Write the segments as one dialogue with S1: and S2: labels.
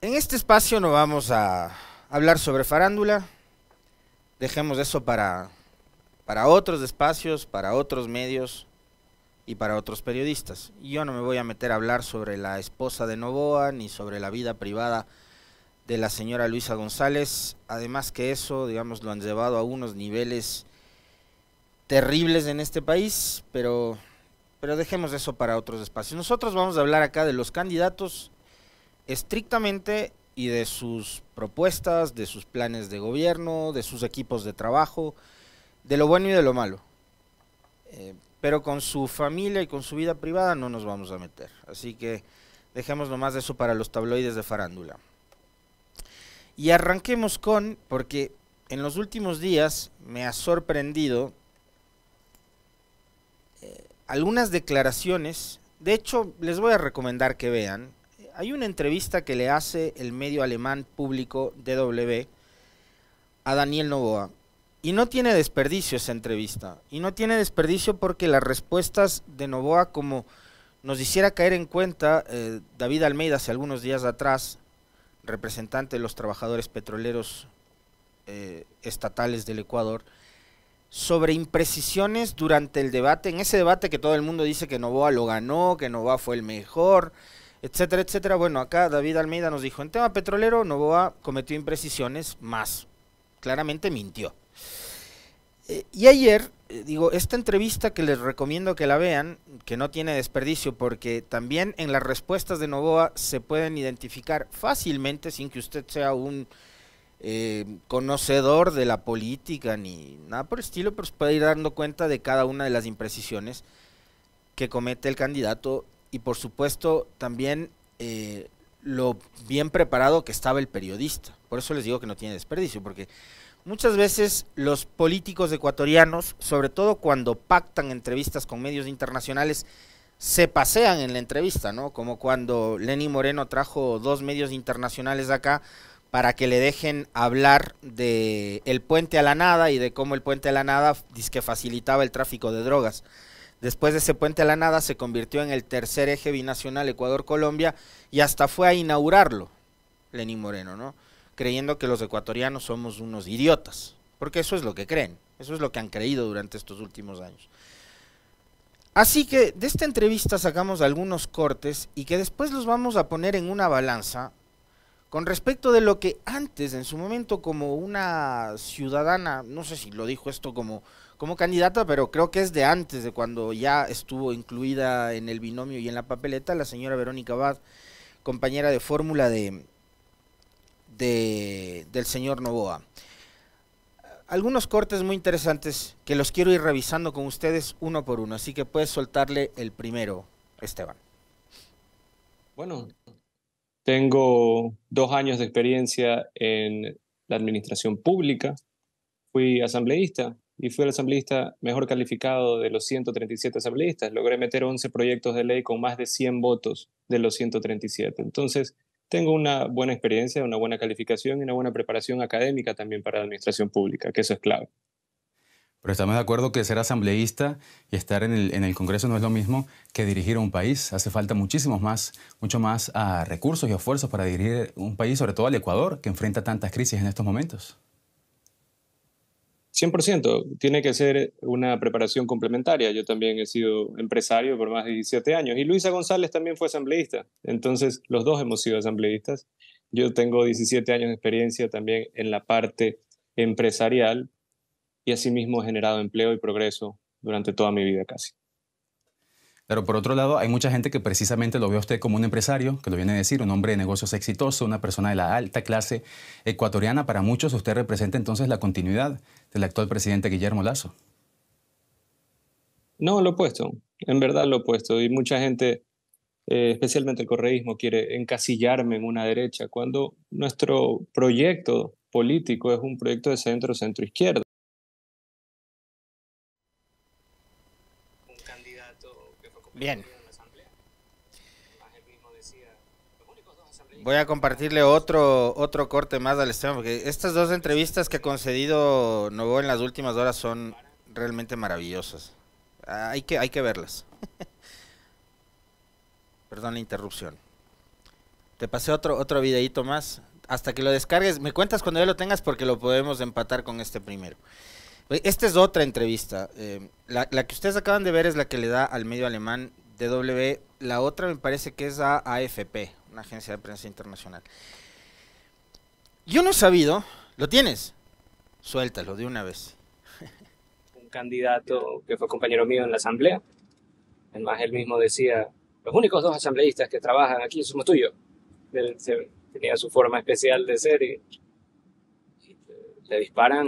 S1: En este espacio no vamos a hablar sobre farándula, dejemos eso para otros espacios, para otros medios y para otros periodistas. Yo no me voy a meter a hablar sobre la esposa de Novoa ni sobre la vida privada de la señora Luisa González, además que eso, digamos, lo han llevado a unos niveles terribles en este país, pero dejemos eso para otros espacios. Nosotros vamos a hablar acá de los candidatos estrictamente y de sus propuestas, de sus planes de gobierno, de sus equipos de trabajo, de lo bueno y de lo malo. Pero con su familia y con su vida privada no nos vamos a meter. Así que dejemos nomás eso para los tabloides de farándula. Y arranquemos porque en los últimos días me ha sorprendido algunas declaraciones. De hecho, les voy a recomendar que vean. Hay una entrevista que le hace el medio alemán público DW a Daniel Noboa. Y no tiene desperdicio esa entrevista. Y no tiene desperdicio porque las respuestas de Noboa, como nos hiciera caer en cuenta David Almeida hace algunos días atrás, representante de los trabajadores petroleros estatales del Ecuador, sobre imprecisiones durante el debate, en ese debate que todo el mundo dice que Noboa lo ganó, que Noboa fue el mejor, etcétera, etcétera. Bueno, acá David Almeida nos dijo, en tema petrolero, Noboa cometió imprecisiones, más claramente mintió. Y ayer, digo, esta entrevista que les recomiendo que la vean, que no tiene desperdicio, porque también en las respuestas de Noboa se pueden identificar fácilmente, sin que usted sea un conocedor de la política ni nada por el estilo, pero se puede ir dando cuenta de cada una de las imprecisiones que comete el candidato y por supuesto también lo bien preparado que estaba el periodista. Por eso les digo que no tiene desperdicio, porque muchas veces los políticos ecuatorianos, sobre todo cuando pactan entrevistas con medios internacionales, se pasean en la entrevista, ¿no? Como cuando Lenny Moreno trajo dos medios internacionales acá para que le dejen hablar de el puente a la nada y de cómo el puente a la nada dizque facilitaba el tráfico de drogas. Después de ese puente a la nada se convirtió en el tercer eje binacional Ecuador-Colombia y hasta fue a inaugurarlo Lenny Moreno, ¿no? Creyendo que los ecuatorianos somos unos idiotas, porque eso es lo que creen, eso es lo que han creído durante estos últimos años. Así que de esta entrevista sacamos algunos cortes y que después los vamos a poner en una balanza con respecto de lo que antes, en su momento, como una ciudadana, no sé si lo dijo esto como candidata, pero creo que es de antes, de cuando ya estuvo incluida en el binomio y en la papeleta, la señora Verónica Abad, compañera de fórmula del señor Noboa. Algunos cortes muy interesantes que los quiero ir revisando con ustedes uno por uno, así que puedes soltarle el primero, Esteban.
S2: Bueno, tengo 2 años de experiencia en la administración pública. Fui asambleísta y fui el asambleísta mejor calificado de los 137 asambleístas. Logré meter 11 proyectos de ley con más de 100 votos de los 137. Entonces, tengo una buena experiencia, una buena calificación y una buena preparación académica también para la administración pública, que eso es clave.
S3: Pero estamos de acuerdo que ser asambleísta y estar en el Congreso no es lo mismo que dirigir un país. Hace falta mucho más recursos y esfuerzos para dirigir un país, sobre todo al Ecuador, que enfrenta tantas crisis en estos momentos.
S2: 100%, tiene que ser una preparación complementaria. Yo también he sido empresario por más de 17 años y Luisa González también fue asambleísta. Entonces, los dos hemos sido asambleístas. Yo tengo 17 años de experiencia también en la parte empresarial y asimismo he generado empleo y progreso durante toda mi vida casi.
S3: Pero por otro lado, hay mucha gente que precisamente lo ve a usted como un empresario, que lo viene a decir, un hombre de negocios exitoso, una persona de la alta clase ecuatoriana. Para muchos usted representa entonces la continuidad del actual presidente Guillermo Lasso.
S2: No, lo opuesto, en verdad lo opuesto. Y mucha gente, especialmente el correísmo, quiere encasillarme en una derecha, cuando nuestro proyecto político es un proyecto de centro-izquierda. Un candidato que fue
S1: Bien,
S2: comprometido en la asamblea. Además, él mismo decía, los únicos dos
S1: voy a
S2: asambleístas que van a
S1: compartirle otro corte más al Esteban, porque estas dos entrevistas que ha concedido Novoa en las últimas horas son realmente maravillosas. Hay que verlas. Perdón la interrupción. Te pasé otro videíto más. Hasta que lo descargues, me cuentas cuando ya lo tengas porque lo podemos empatar con este primero. Esta es otra entrevista. La que ustedes acaban de ver es la que le da al medio alemán DW. La otra me parece que es a AFP, una agencia de prensa internacional. Yo no he sabido, ¿lo tienes? Suéltalo de una vez.
S4: Un candidato que fue compañero mío en la asamblea. Además, él mismo decía, los únicos 2 asambleístas que trabajan aquí somos tuyos. Él tenía su forma especial de ser y le disparan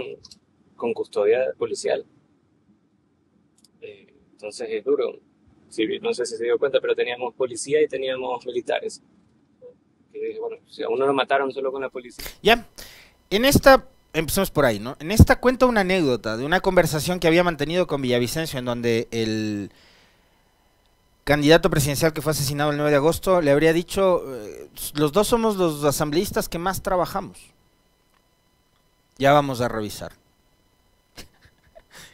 S4: con custodia policial. Entonces es duro. Sí, no sé si se dio cuenta, pero teníamos policía y teníamos militares. Y bueno, si a uno lo mataron solo con la policía.
S1: Ya, en esta, empecemos por ahí, ¿no? En esta cuenta una anécdota de una conversación que había mantenido con Villavicencio, en donde el candidato presidencial que fue asesinado el 9 de agosto le habría dicho, los dos somos los asambleístas que más trabajamos. Ya vamos a revisar.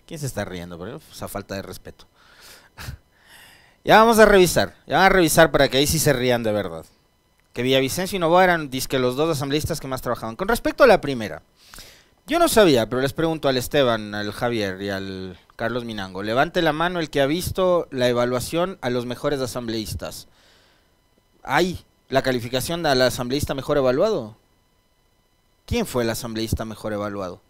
S1: ¿Quién se está riendo? Por esa falta de respeto. Ya vamos a revisar para que ahí sí se rían de verdad. Que Villavicencio y Noboa eran dizque los 2 asambleístas que más trabajaban. Con respecto a la primera, yo no sabía, pero les pregunto al Esteban, al Javier y al Carlos Minango. Levante la mano el que ha visto la evaluación a los mejores asambleístas. ¿Hay la calificación al asambleísta mejor evaluado? ¿Quién fue el asambleísta mejor evaluado?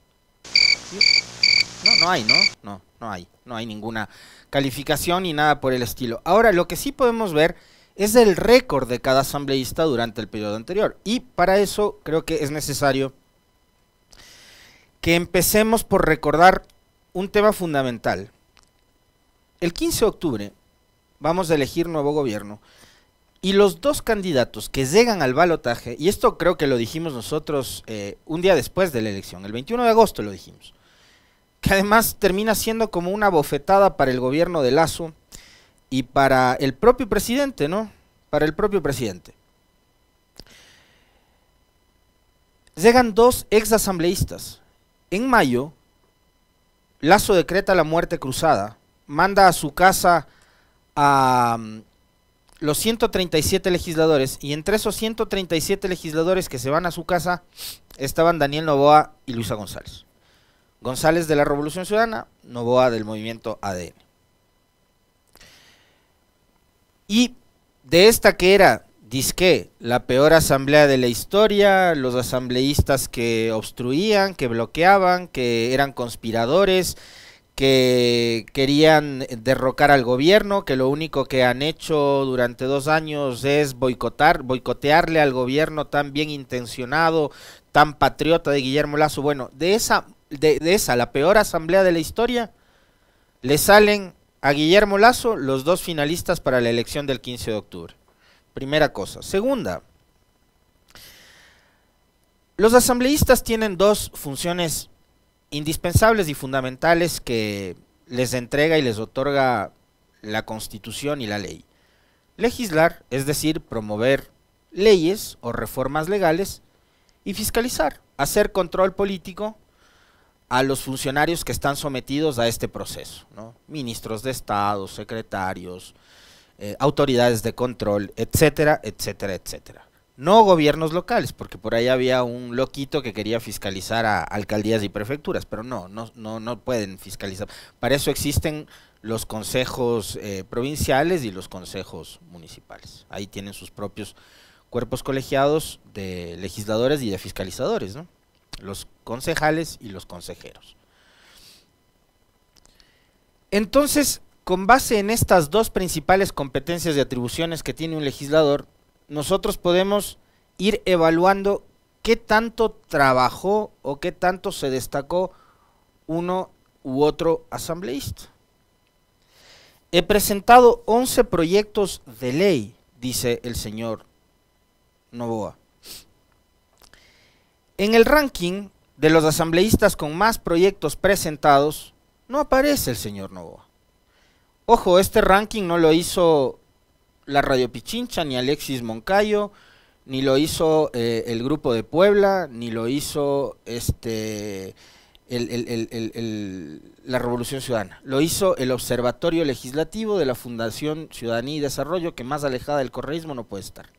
S1: No hay, ¿no? No hay ninguna calificación ni nada por el estilo. Ahora, lo que sí podemos ver es el récord de cada asambleísta durante el periodo anterior. Y para eso creo que es necesario que empecemos por recordar un tema fundamental. El 15 de octubre vamos a elegir nuevo gobierno y los 2 candidatos que llegan al balotaje, y esto creo que lo dijimos nosotros un día después de la elección, el 21 de agosto lo dijimos, que además termina siendo como una bofetada para el gobierno de Lasso y para el propio presidente, ¿no? Para el propio presidente. Llegan 2 ex asambleístas. En mayo, Lasso decreta la muerte cruzada, manda a su casa a los 137 legisladores, y entre esos 137 legisladores que se van a su casa estaban Daniel Noboa y Luisa González. González de la Revolución Ciudadana, Noboa del movimiento ADN. Y de esta que era, dizque, la peor asamblea de la historia, los asambleístas que obstruían, que bloqueaban, que eran conspiradores, que querían derrocar al gobierno, que lo único que han hecho durante 2 años es boicotearle al gobierno tan bien intencionado, tan patriota de Guillermo Lasso. Bueno, de esa, la peor asamblea de la historia, le salen a Guillermo Lasso los 2 finalistas para la elección del 15 de octubre. Primera cosa. Segunda, los asambleístas tienen 2 funciones indispensables y fundamentales que les entrega y les otorga la Constitución y la ley. Legislar, es decir, promover leyes o reformas legales, y fiscalizar, hacer control político a los funcionarios que están sometidos a este proceso, ¿no? Ministros de Estado, secretarios, autoridades de control, etcétera, etcétera, etcétera. No gobiernos locales, porque por ahí había un loquito que quería fiscalizar a alcaldías y prefecturas, pero no pueden fiscalizar. Para eso existen los consejos provinciales y los consejos municipales. Ahí tienen sus propios cuerpos colegiados de legisladores y de fiscalizadores, ¿no? Los concejales y los consejeros. Entonces, con base en estas 2 principales competencias y atribuciones que tiene un legislador, nosotros podemos ir evaluando qué tanto trabajó o qué tanto se destacó uno u otro asambleísta. He presentado 11 proyectos de ley, dice el señor Noboa. En el ranking de los asambleístas con más proyectos presentados, no aparece el señor Noboa. Ojo, este ranking no lo hizo la Radio Pichincha, ni Alexis Moncayo, ni lo hizo el Grupo de Puebla, ni lo hizo la Revolución Ciudadana. Lo hizo el Observatorio Legislativo de la Fundación Ciudadanía y Desarrollo, que más alejada del correísmo no puede estar.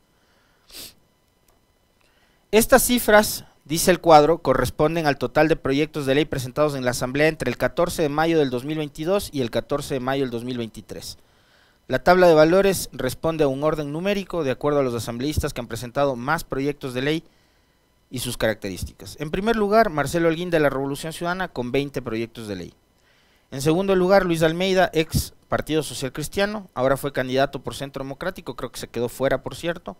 S1: Estas cifras, dice el cuadro, corresponden al total de proyectos de ley presentados en la Asamblea entre el 14 de mayo del 2022 y el 14 de mayo del 2023. La tabla de valores responde a un orden numérico de acuerdo a los asambleístas que han presentado más proyectos de ley y sus características. En primer lugar, Marcelo Holguín de la Revolución Ciudadana con 20 proyectos de ley. En segundo lugar, Luis Almeida, ex Partido Social Cristiano, ahora fue candidato por Centro Democrático, creo que se quedó fuera, por cierto,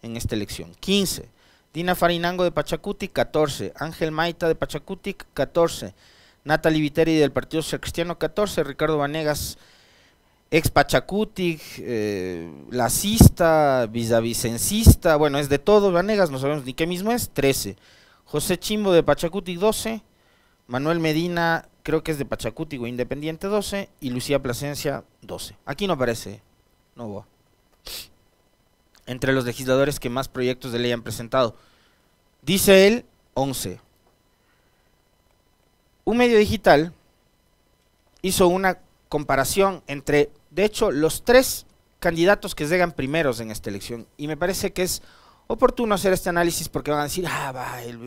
S1: en esta elección. 15. Dina Farinango de Pachacutic, 14. Ángel Maita de Pachacutic, 14. Natalie Viteri del Partido Social Cristiano, 14. Ricardo Vanegas, ex Pachacutic, lacista, villavicencista, bueno, es de todo Vanegas, no sabemos ni qué mismo es, 13. José Chimbo de Pachacutic, 12. Manuel Medina, creo que es de Pachacutic o Independiente, 12. Y Lucía Plasencia, 12. Aquí no aparece Novoa entre los legisladores que más proyectos de ley han presentado. Dice él, 11. Un medio digital hizo una comparación entre, de hecho, los 3 candidatos que llegan primeros en esta elección. Y me parece que es oportuno hacer este análisis porque van a decir,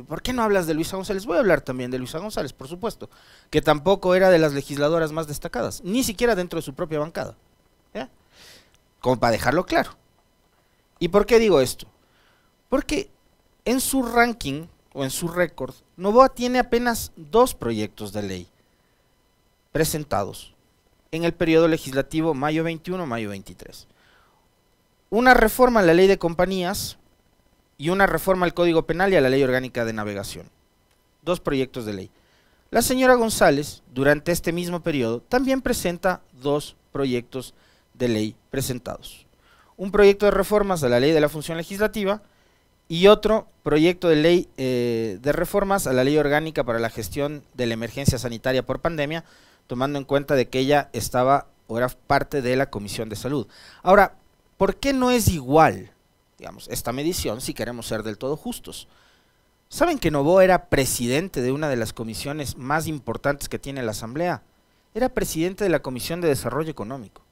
S1: ¿por qué no hablas de Luisa González? Voy a hablar también de Luisa González, por supuesto, que tampoco era de las legisladoras más destacadas, ni siquiera dentro de su propia bancada. ¿Ya? Como para dejarlo claro. ¿Y por qué digo esto? Porque en su ranking o en su récord, Novoa tiene apenas 2 proyectos de ley presentados en el periodo legislativo mayo 21-mayo 23. Una reforma a la ley de compañías y una reforma al Código Penal y a la ley orgánica de navegación. 2 proyectos de ley. La señora González, durante este mismo periodo, también presenta 2 proyectos de ley presentados. Un proyecto de reformas a la ley de la función legislativa y otro proyecto de ley de reformas a la ley orgánica para la gestión de la emergencia sanitaria por pandemia, tomando en cuenta de que ella estaba o era parte de la Comisión de Salud. Ahora, ¿por qué no es igual, digamos, esta medición si queremos ser del todo justos? ¿Saben que Novoa era presidente de una de las comisiones más importantes que tiene la Asamblea? Era presidente de la Comisión de Desarrollo Económico.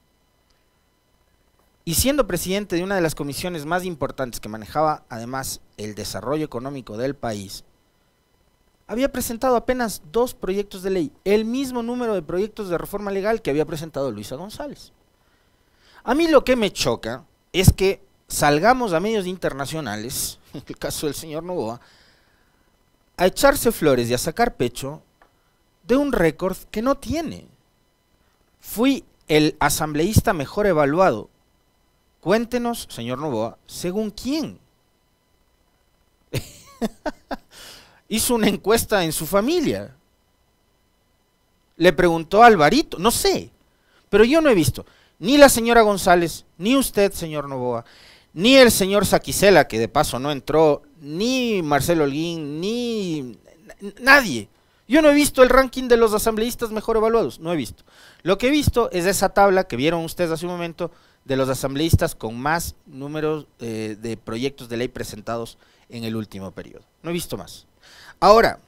S1: Y siendo presidente de una de las comisiones más importantes que manejaba además el desarrollo económico del país, había presentado apenas 2 proyectos de ley, el mismo número de proyectos de reforma legal que había presentado Luisa González. A mí lo que me choca es que salgamos a medios internacionales, en el caso del señor Novoa, a echarse flores y a sacar pecho de un récord que no tiene. Fui el asambleísta mejor evaluado. Cuéntenos, señor Novoa, ¿según quién? Hizo una encuesta en su familia. Le preguntó a Alvarito, no sé, pero yo no he visto ni la señora González, ni usted, señor Novoa, ni el señor Saquicela, que de paso no entró, ni Marcelo Holguín, ni nadie. Yo no he visto el ranking de los asambleístas mejor evaluados, no he visto. Lo que he visto es esa tabla que vieron ustedes hace un momento de los asambleístas con más números de proyectos de ley presentados en el último periodo. No he visto más. Ahora,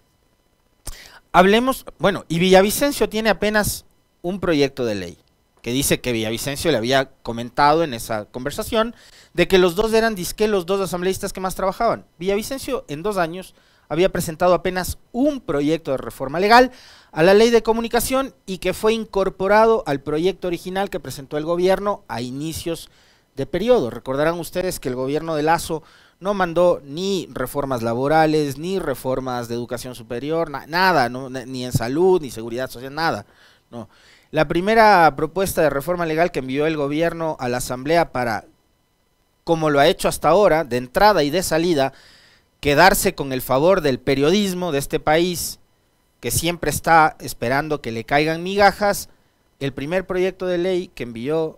S1: hablemos, bueno, y Villavicencio tiene apenas un proyecto de ley, que dice que Villavicencio le había comentado en esa conversación de que los 2 eran disque los 2 asambleístas que más trabajaban. Villavicencio en 2 años había presentado apenas un proyecto de reforma legal a la ley de comunicación y que fue incorporado al proyecto original que presentó el gobierno a inicios de periodo. Recordarán ustedes que el gobierno de Lasso no mandó ni reformas laborales, ni reformas de educación superior, nada, no, ni en salud, ni seguridad social, nada. No. La primera propuesta de reforma legal que envió el gobierno a la Asamblea para, como lo ha hecho hasta ahora, de entrada y de salida, quedarse con el favor del periodismo de este país, que siempre está esperando que le caigan migajas, el primer proyecto de ley que envió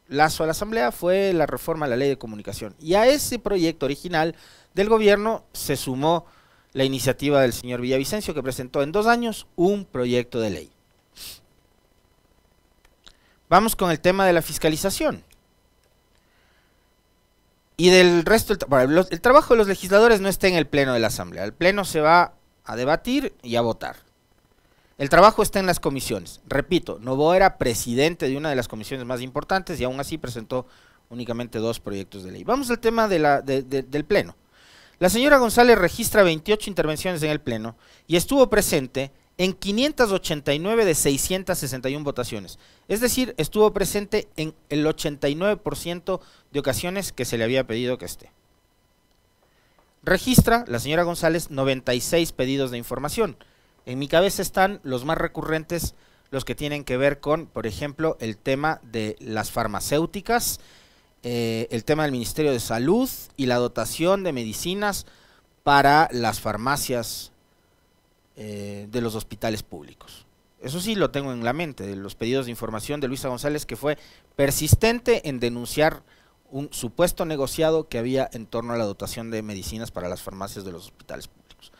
S1: Lasso a la Asamblea fue la reforma a la ley de comunicación. Y a ese proyecto original del gobierno se sumó la iniciativa del señor Villavicencio, que presentó en 2 años un proyecto de ley. Vamos con el tema de la fiscalización. Y del resto, el trabajo de los legisladores no está en el pleno de la Asamblea. El pleno se va a debatir y a votar. El trabajo está en las comisiones. Repito, Novoa era presidente de una de las comisiones más importantes y aún así presentó únicamente 2 proyectos de ley. Vamos al tema del pleno. La señora González registra 28 intervenciones en el Pleno y estuvo presente en 589 de 661 votaciones. Es decir, estuvo presente en el 89% de ocasiones que se le había pedido que esté. Registra la señora González 96 pedidos de información. En mi cabeza están los más recurrentes, los que tienen que ver con, por ejemplo, el tema de las farmacéuticas, el tema del Ministerio de Salud y la dotación de medicinas para las farmacias de los hospitales públicos. Eso sí lo tengo en la mente, de los pedidos de información de Luisa González, que fue persistente en denunciar un supuesto negociado que había en torno a la dotación de medicinas para las farmacias de los hospitales públicos.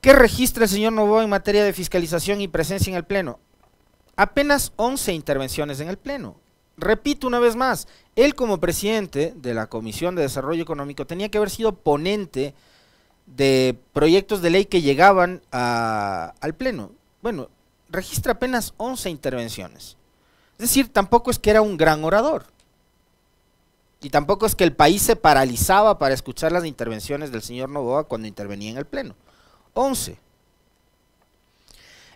S1: ¿Qué registra el señor Noboa en materia de fiscalización y presencia en el Pleno? Apenas 11 intervenciones en el Pleno. Repito una vez más, él como presidente de la Comisión de Desarrollo Económico tenía que haber sido ponente de proyectos de ley que llegaban al Pleno. Bueno, registra apenas 11 intervenciones. Es decir, tampoco es que era un gran orador. Y tampoco es que el país se paralizaba para escuchar las intervenciones del señor Noboa cuando intervenía en el Pleno. 11.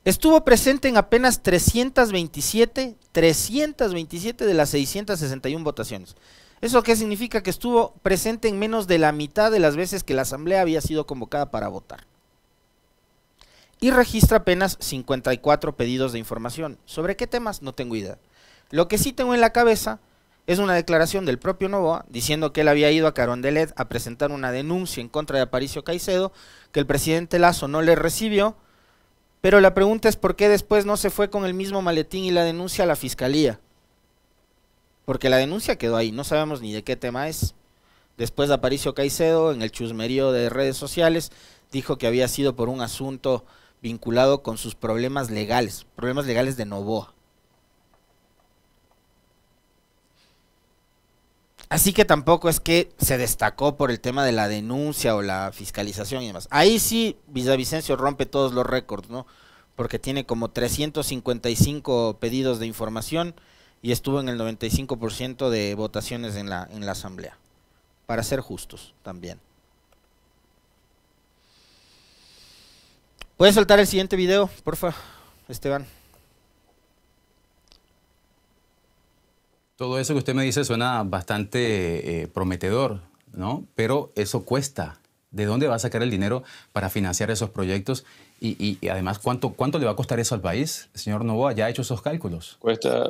S1: Estuvo presente en apenas 327 de las 661 votaciones. ¿Eso qué significa? Que estuvo presente en menos de la mitad de las veces que la Asamblea había sido convocada para votar. Y registra apenas 54 pedidos de información. ¿Sobre qué temas? No tengo idea. Lo que sí tengo en la cabeza es una declaración del propio Noboa diciendo que él había ido a Carondelet a presentar una denuncia en contra de Aparicio Caicedo, que el presidente Lasso no le recibió, pero la pregunta es por qué después no se fue con el mismo maletín y la denuncia a la fiscalía. Porque la denuncia quedó ahí, no sabemos ni de qué tema es. Después de Aparicio Caicedo, en el chusmerío de redes sociales, dijo que había sido por un asunto vinculado con sus problemas legales de Noboa. Así que tampoco es que se destacó por el tema de la denuncia o la fiscalización y demás. Ahí sí Villavicencio rompe todos los récords, ¿no? Porque tiene como 355 pedidos de información y estuvo en el 95% de votaciones en la Asamblea. Para ser justos también. ¿Puedes soltar el siguiente video, porfa, Esteban?
S3: Todo eso que usted me dice suena bastante prometedor, ¿no? Pero eso cuesta. ¿De dónde va a sacar el dinero para financiar esos proyectos? Y además, ¿cuánto le va a costar eso al país? El señor Noboa ya ha hecho esos cálculos.
S2: Cuesta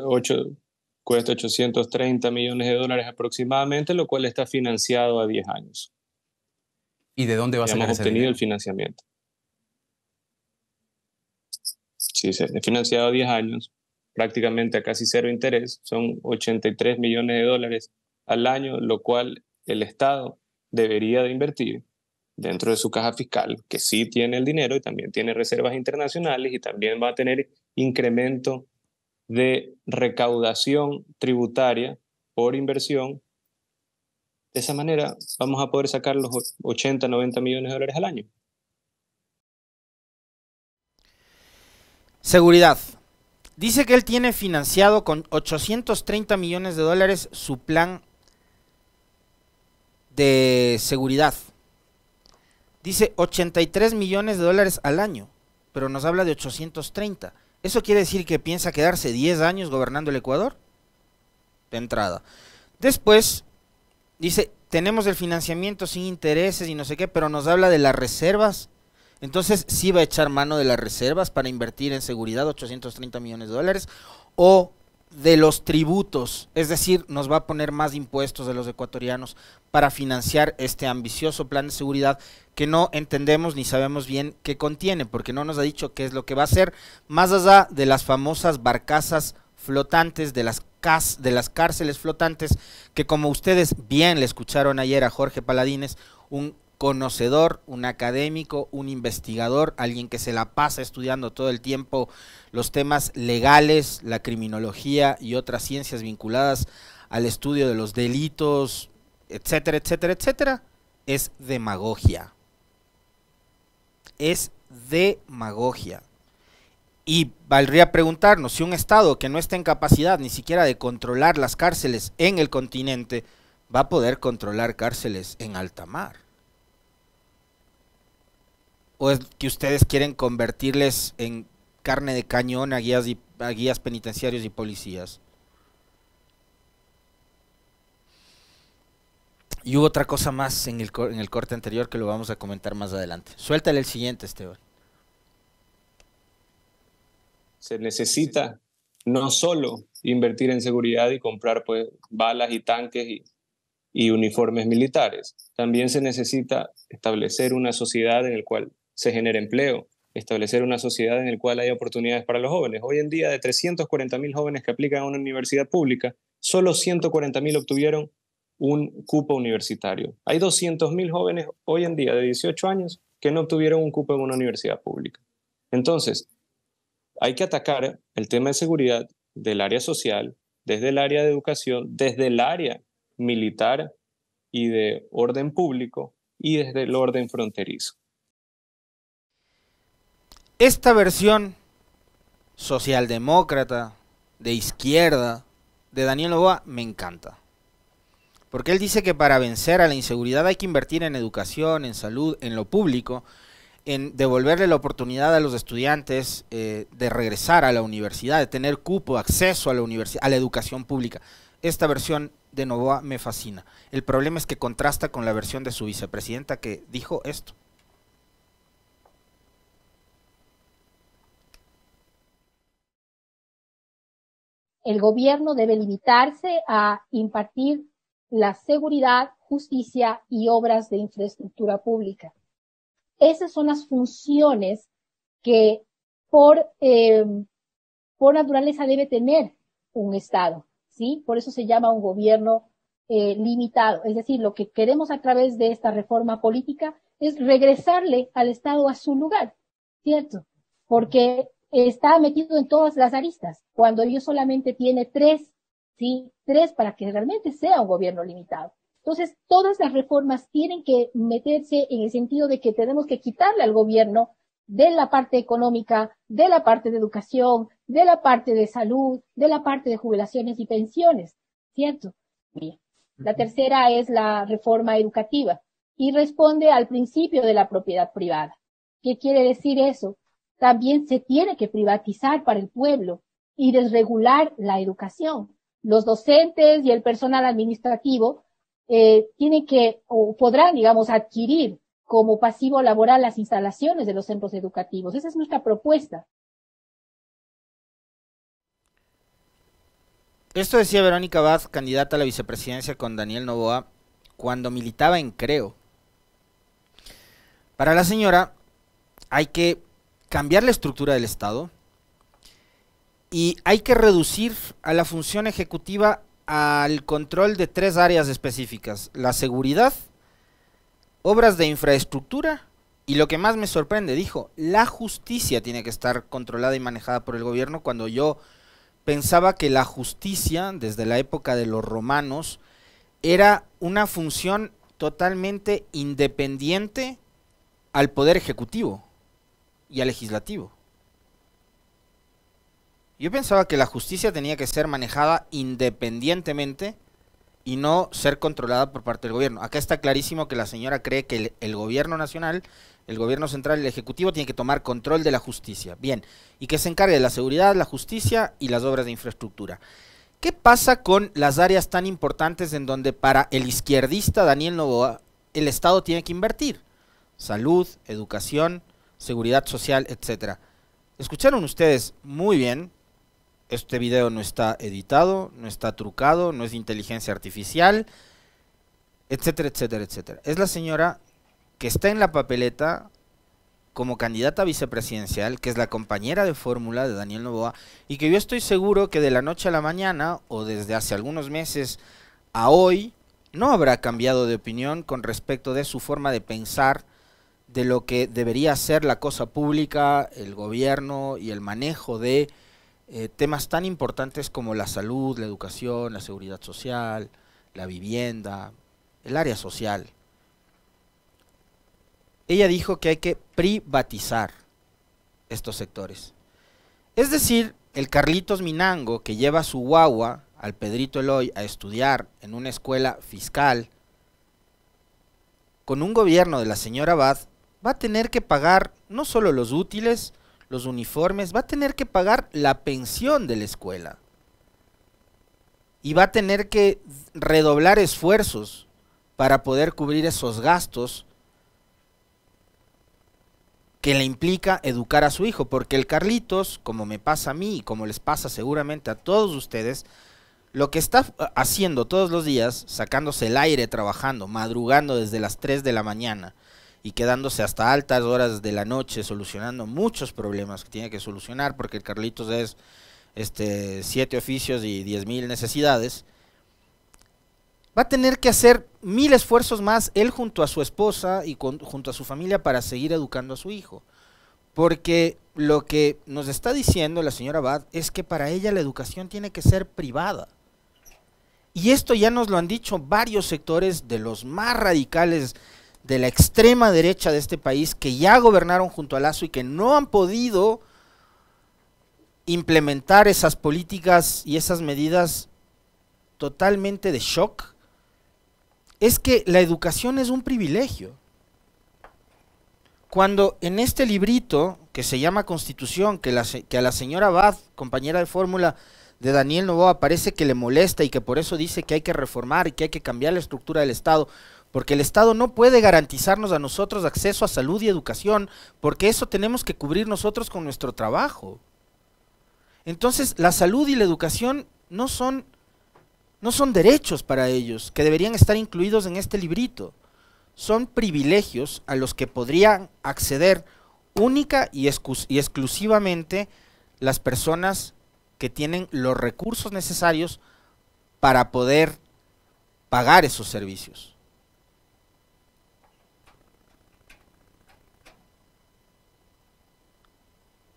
S2: 830 millones de dólares aproximadamente, lo cual está financiado a 10 años.
S3: ¿Y de dónde va a sacar ese dinero?
S2: Hemos obtenido el financiamiento. Sí, se ha financiado a 10 años. Prácticamente a casi cero interés, son 83 millones de dólares al año, lo cual el Estado debería de invertir dentro de su caja fiscal, que sí tiene el dinero y también tiene reservas internacionales y también va a tener incremento de recaudación tributaria por inversión. De esa manera vamos a poder sacar los 80, 90 millones de dólares al año.
S1: Seguridad. Dice que él tiene financiado con 830 millones de dólares su plan de seguridad. Dice 83 millones de dólares al año, pero nos habla de 830. ¿Eso quiere decir que piensa quedarse 10 años gobernando el Ecuador? De entrada. Después, dice, tenemos el financiamiento sin intereses y no sé qué, pero nos habla de las reservas. Entonces, ¿sí va a echar mano de las reservas para invertir en seguridad 830 millones de dólares? ¿O de los tributos? Es decir, ¿nos va a poner más impuestos de los ecuatorianos para financiar este ambicioso plan de seguridad que no entendemos ni sabemos bien qué contiene? Porque no nos ha dicho qué es lo que va a hacer, más allá de las famosas barcazas flotantes, de las cárceles flotantes, que como ustedes bien le escucharon ayer a Jorge Paladines, un conocedor, un académico, un investigador, alguien que se la pasa estudiando todo el tiempo los temas legales, la criminología y otras ciencias vinculadas al estudio de los delitos, etcétera, etcétera, etcétera, es demagogia. Es demagogia. Y valdría preguntarnos si un Estado que no está en capacidad ni siquiera de controlar las cárceles en el continente va a poder controlar cárceles en alta mar. ¿O es que ustedes quieren convertirles en carne de cañón a guías penitenciarios y policías? Y hubo otra cosa más en el corte anterior que lo vamos a comentar más adelante. Suéltale el siguiente, Esteban.
S2: Se necesita no solo invertir en seguridad y comprar pues balas y tanques y uniformes militares, también se necesita establecer una sociedad en la cual se genere empleo, establecer una sociedad en la cual haya oportunidades para los jóvenes. Hoy en día, de 340.000 jóvenes que aplican a una universidad pública, solo 140.000 obtuvieron un cupo universitario. Hay 200.000 jóvenes hoy en día de 18 años que no obtuvieron un cupo en una universidad pública. Entonces, hay que atacar el tema de seguridad del área social, desde el área de educación, desde el área militar y de orden público y desde el orden fronterizo.
S1: Esta versión socialdemócrata, de izquierda, de Daniel Noboa me encanta. Porque él dice que para vencer a la inseguridad hay que invertir en educación, en salud, en lo público, en devolverle la oportunidad a los estudiantes de regresar a la universidad, de tener cupo, acceso a la universidad, a la educación pública. Esta versión de Noboa me fascina. El problema es que contrasta con la versión de su vicepresidenta que dijo esto.
S5: El gobierno debe limitarse a impartir la seguridad, justicia y obras de infraestructura pública. Esas son las funciones que por naturaleza debe tener un Estado, ¿sí? Por eso se llama un gobierno limitado. Es decir, lo que queremos a través de esta reforma política es regresarle al Estado a su lugar, ¿cierto? Porque está metido en todas las aristas, cuando ellos solamente tiene tres, ¿sí? Tres para que realmente sea un gobierno limitado. Entonces, todas las reformas tienen que meterse en el sentido de que tenemos que quitarle al gobierno de la parte económica, de la parte de educación, de la parte de salud, de la parte de jubilaciones y pensiones, ¿cierto? Bien. La tercera es la reforma educativa y responde al principio de la propiedad privada. ¿Qué quiere decir eso? También se tiene que privatizar para el pueblo y desregular la educación. Los docentes y el personal administrativo tienen que o podrán, digamos, adquirir como pasivo laboral las instalaciones de los centros educativos. Esa es nuestra propuesta.
S1: Esto decía Verónica Abad, candidata a la vicepresidencia con Daniel Noboa, cuando militaba en Creo. Para la señora hay que cambiar la estructura del Estado y hay que reducir a la función ejecutiva al control de tres áreas específicas: la seguridad, obras de infraestructura y, lo que más me sorprende, dijo, la justicia tiene que estar controlada y manejada por el gobierno, cuando yo pensaba que la justicia, desde la época de los romanos, era una función totalmente independiente al poder ejecutivo y al legislativo. Yo pensaba que la justicia tenía que ser manejada independientemente y no ser controlada por parte del gobierno. Acá está clarísimo que la señora cree que el gobierno nacional, el gobierno central, el ejecutivo, tiene que tomar control de la justicia. Bien, y que se encargue de la seguridad, la justicia y las obras de infraestructura. ¿Qué pasa con las áreas tan importantes en donde para el izquierdista Daniel Noboa el Estado tiene que invertir? Salud, educación, seguridad social, etcétera. Escucharon ustedes muy bien. Este video no está editado, no está trucado, no es de inteligencia artificial, etcétera, etcétera, etcétera. Es la señora que está en la papeleta como candidata vicepresidencial, que es la compañera de fórmula de Daniel Noboa, y que yo estoy seguro que de la noche a la mañana, o desde hace algunos meses a hoy, no habrá cambiado de opinión con respecto de su forma de pensar, de lo que debería ser la cosa pública, el gobierno y el manejo de temas tan importantes como la salud, la educación, la seguridad social, la vivienda, el área social. Ella dijo que hay que privatizar estos sectores. Es decir, el Carlitos Minango, que lleva su guagua al Pedrito Eloy a estudiar en una escuela fiscal, con un gobierno de la señora Abad, va a tener que pagar no solo los útiles, los uniformes, va a tener que pagar la pensión de la escuela. Y va a tener que redoblar esfuerzos para poder cubrir esos gastos que le implica educar a su hijo, porque el Carlitos, como me pasa a mí y como les pasa seguramente a todos ustedes, lo que está haciendo todos los días, sacándose el aire trabajando, madrugando desde las 3 de la mañana y quedándose hasta altas horas de la noche solucionando muchos problemas que tiene que solucionar, porque el Carlitos es 7 oficios y 10.000 necesidades, va a tener que hacer 1000 esfuerzos más él junto a su esposa y junto a su familia para seguir educando a su hijo. Porque lo que nos está diciendo la señora Abad es que para ella la educación tiene que ser privada. Y esto ya nos lo han dicho varios sectores de los más radicales de la extrema derecha de este país, que ya gobernaron junto a Lasso y que no han podido implementar esas políticas y esas medidas totalmente de shock. Es que la educación es un privilegio. Cuando en este librito que se llama Constitución, que a la señora Abad, compañera de fórmula de Daniel Noboa, parece que le molesta y que por eso dice que hay que reformar y que hay que cambiar la estructura del Estado, porque el Estado no puede garantizarnos a nosotros acceso a salud y educación, porque eso tenemos que cubrir nosotros con nuestro trabajo. Entonces, la salud y la educación no son derechos para ellos, que deberían estar incluidos en este librito. Son privilegios a los que podrían acceder única y exclusivamente las personas que tienen los recursos necesarios para poder pagar esos servicios.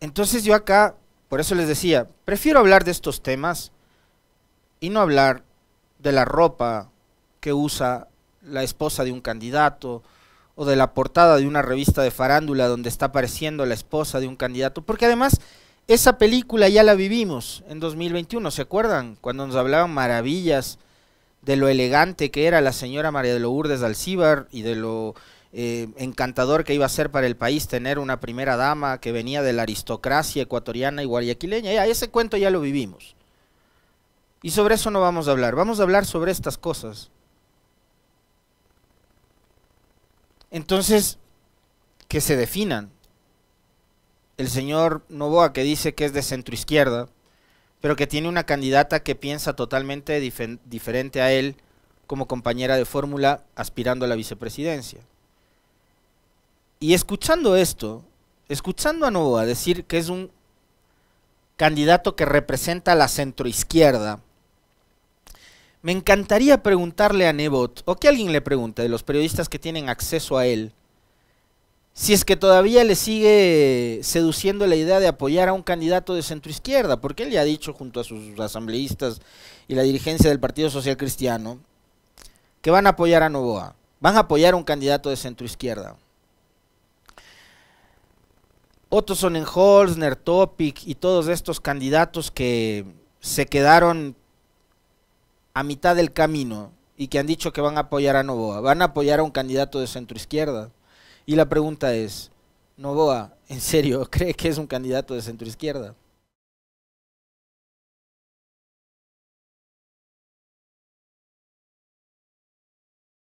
S1: Entonces yo acá, por eso les decía, prefiero hablar de estos temas y no hablar de la ropa que usa la esposa de un candidato o de la portada de una revista de farándula donde está apareciendo la esposa de un candidato, porque además esa película ya la vivimos en 2021, ¿se acuerdan? Cuando nos hablaban maravillas de lo elegante que era la señora María de Lourdes Alcíbar y de lo encantador que iba a ser para el país tener una primera dama que venía de la aristocracia ecuatoriana y guayaquileña. Ya, ese cuento ya lo vivimos. Y sobre eso no vamos a hablar sobre estas cosas. Entonces, que se definan. El señor Noboa, que dice que es de centroizquierda, pero que tiene una candidata que piensa totalmente diferente a él como compañera de fórmula aspirando a la vicepresidencia. Y escuchando esto, escuchando a Noboa decir que es un candidato que representa a la centroizquierda, me encantaría preguntarle a Nebot, o que alguien le pregunte de los periodistas que tienen acceso a él, si es que todavía le sigue seduciendo la idea de apoyar a un candidato de centroizquierda, porque él ya ha dicho junto a sus asambleístas y la dirigencia del Partido Social Cristiano que van a apoyar a Noboa, van a apoyar a un candidato de centroizquierda. Otto Sonnenholz, Topic y todos estos candidatos que se quedaron a mitad del camino y que han dicho que van a apoyar a Noboa, van a apoyar a un candidato de centroizquierda. Y la pregunta es, Noboa, ¿en serio cree que es un candidato de centroizquierda?